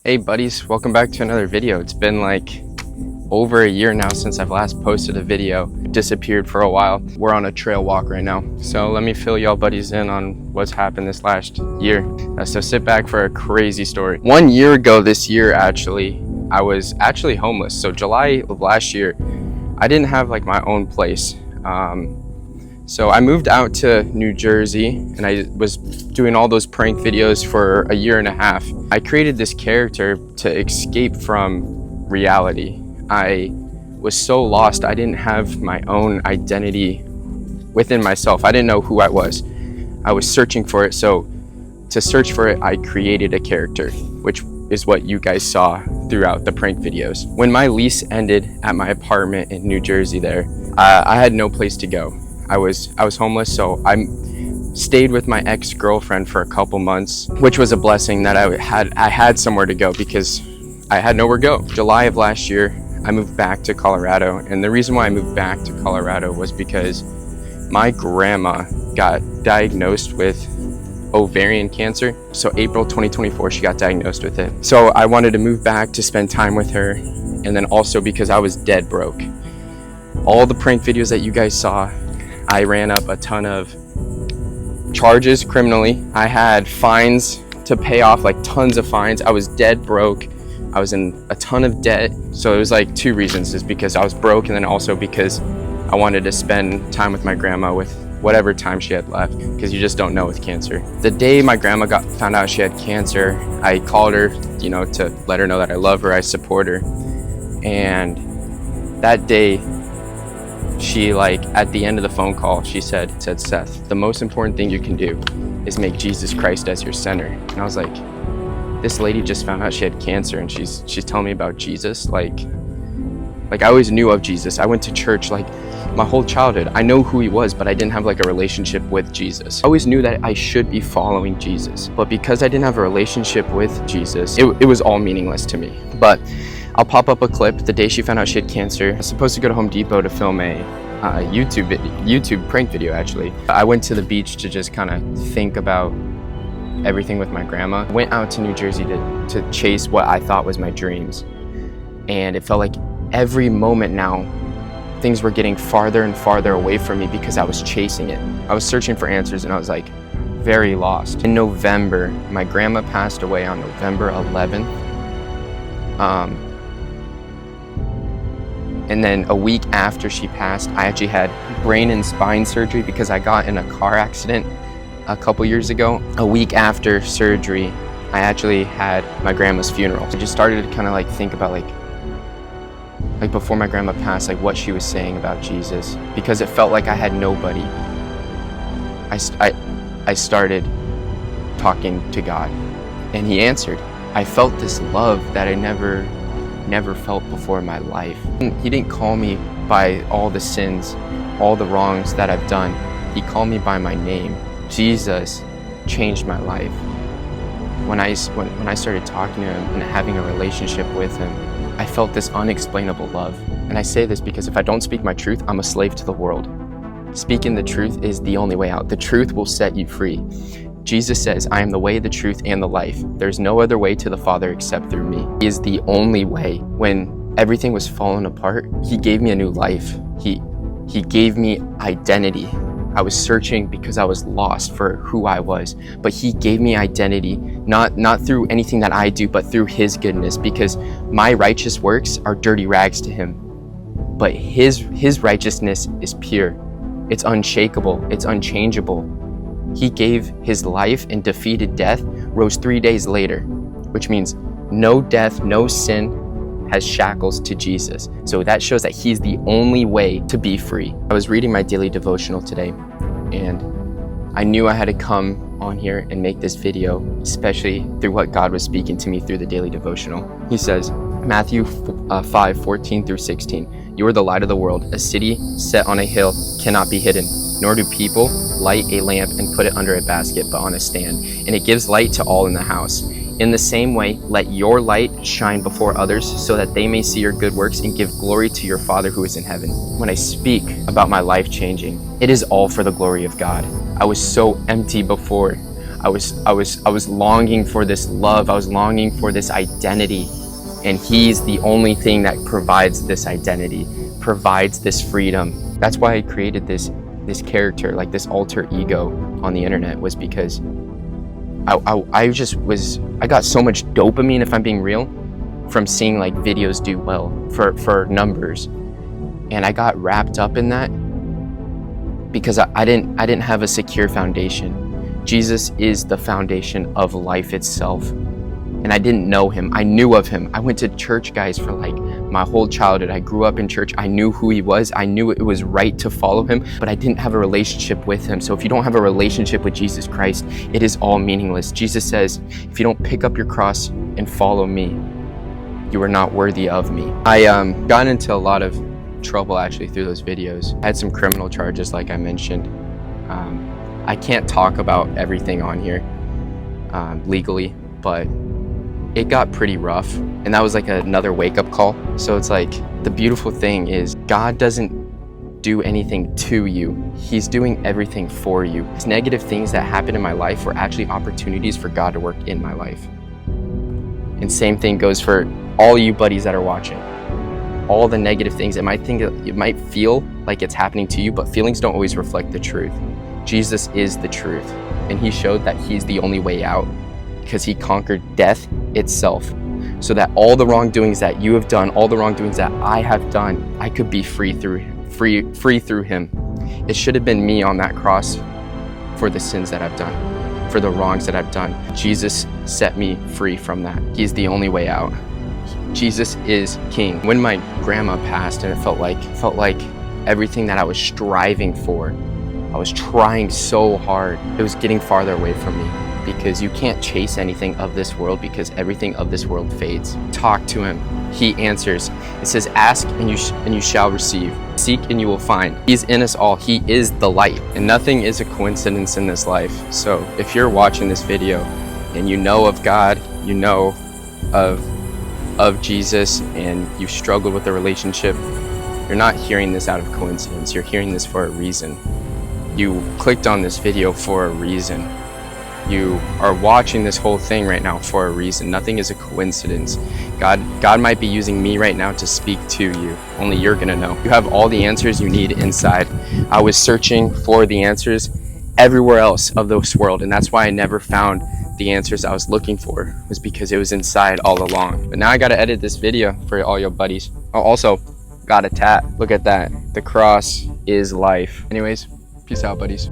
Hey buddies, welcome back to another video. It's been like over a year now since I've last posted a video. Disappeared for a while. We're on a trail walk right now. So let me fill y'all buddies in on what's happened this last year. So sit back for a crazy story. 1 year ago this year actually, I was actually homeless. So July of last year, I didn't have like my own place. So I moved out to New Jersey and I was doing all those prank videos for a year and a half. I created this character to escape from reality. I was so lost. I didn't have my own identity within myself. I didn't know who I was. I was searching for it. So to search for it, I created a character, which is what you guys saw throughout the prank videos. When my lease ended at my apartment in New Jersey there, I had no place to go. I was homeless, so I stayed with my ex-girlfriend for a couple months, which was a blessing that I had somewhere to go because I had nowhere to go. July of last year, I moved back to Colorado, and the reason why I moved back to Colorado was because my grandma got diagnosed with ovarian cancer. So April 2024, she got diagnosed with it. So I wanted to move back to spend time with her, and then also because I was dead broke. All the prank videos that you guys saw, I ran up a ton of charges criminally. I had fines to pay off, like tons of fines. I was dead broke. I was in a ton of debt. So it was like two reasons, is because I was broke and then also because I wanted to spend time with my grandma with whatever time she had left, because you just don't know with cancer. The day my grandma found out she had cancer, I called her, to let her know that I love her, I support her. And that day, she at the end of the phone call, she said, Seth, the most important thing you can do is make Jesus Christ as your center. And I was like, this lady just found out she had cancer and she's telling me about Jesus. Like I always knew of Jesus. I went to church my whole childhood. I know who he was, but I didn't have a relationship with Jesus. I always knew that I should be following Jesus, but because I didn't have a relationship with Jesus, it was all meaningless to me. But I'll pop up a clip the day she found out she had cancer. I was supposed to go to Home Depot to film a YouTube prank video, actually. I went to the beach to just kind of think about everything with my grandma. I went out to New Jersey to chase what I thought was my dreams. And it felt like every moment now, things were getting farther and farther away from me because I was chasing it. I was searching for answers and I was very lost. In November, my grandma passed away on November 11th. And then a week after she passed, I actually had brain and spine surgery because I got in a car accident a couple years ago. A week after surgery, I actually had my grandma's funeral. I just started to kind of think about before my grandma passed, what she was saying about Jesus, because it felt like I had nobody. I started talking to God and he answered. I felt this love that I never felt before in my life. He didn't call me by all the sins, all the wrongs that I've done. He called me by my name. Jesus changed my life. When I started talking to him and having a relationship with him, I felt this unexplainable love. And I say this because if I don't speak my truth, I'm a slave to the world. Speaking the truth is the only way out. The truth will set you free. Jesus says, I am the way, the truth, and the life. There's no other way to the Father except through me. He is the only way. When everything was falling apart, he gave me a new life. He gave me identity. I was searching because I was lost for who I was, but he gave me identity, not through anything that I do, but through his goodness, because my righteous works are dirty rags to him, but his righteousness is pure. It's unshakable. It's unchangeable. He gave his life and defeated death, rose 3 days later, which means no death, no sin has shackles to Jesus. So that shows that he's the only way to be free. I was reading my daily devotional today, and I knew I had to come on here and make this video, especially through what God was speaking to me through the daily devotional. He says, Matthew 5:14 through 16, you are the light of the world. A city set on a hill cannot be hidden, nor do people light a lamp and put it under a basket, but on a stand, and it gives light to all in the house. In the same way, let your light shine before others so that they may see your good works and give glory to your Father who is in heaven. When I speak about my life changing, it is all for the glory of God. I was so empty before. I was longing for this love. I was longing for this identity. And he's the only thing that provides this identity, provides this freedom. That's why I created this character, like this alter ego on the internet, was because I got so much dopamine, if I'm being real, from seeing like videos do well for numbers. And I got wrapped up in that because I didn't have a secure foundation. Jesus is the foundation of life itself. And I didn't know him. I knew of him. I went to church, guys, for like my whole childhood. I grew up in church. I knew who he was. I knew it was right to follow him, but I didn't have a relationship with him. So if you don't have a relationship with Jesus Christ, it is all meaningless. Jesus says, if you don't pick up your cross and follow me, you are not worthy of me. I got into a lot of trouble actually through those videos. I had some criminal charges, like I mentioned. I can't talk about everything on here legally, but it got pretty rough, and that was like another wake-up call. So it's like, the beautiful thing is God doesn't do anything to you. He's doing everything for you. These negative things that happened in my life were actually opportunities for God to work in my life. And same thing goes for all you buddies that are watching. All the negative things, it might feel like it's happening to you, but feelings don't always reflect the truth. Jesus is the truth, and he showed that he's the only way out, because he conquered death itself, so that all the wrongdoings that you have done, all the wrongdoings that I have done, I could be free through him. It should have been me on that cross for the sins that I've done, for the wrongs that I've done. Jesus set me free from that. He's the only way out. Jesus is King. When my grandma passed, and it felt like everything that I was striving for, I was trying so hard, it was getting farther away from me. Because you can't chase anything of this world, because everything of this world fades. Talk to him. He answers. It says, ask and you shall receive. Seek and you will find. He's in us all. He is the light. And nothing is a coincidence in this life. So if you're watching this video and you know of God, you know of Jesus, and you've struggled with the relationship, you're not hearing this out of coincidence. You're hearing this for a reason. You clicked on this video for a reason. You are watching this whole thing right now for a reason. Nothing is a coincidence. God might be using me right now to speak to you. Only you're gonna know. You have all the answers you need inside. I was searching for the answers everywhere else of this world, and that's why I never found the answers I was looking for, was because it was inside all along. But now I gotta edit this video for all your buddies. Oh, also got a tat. Look at that. The cross is life. Anyways, peace out, buddies.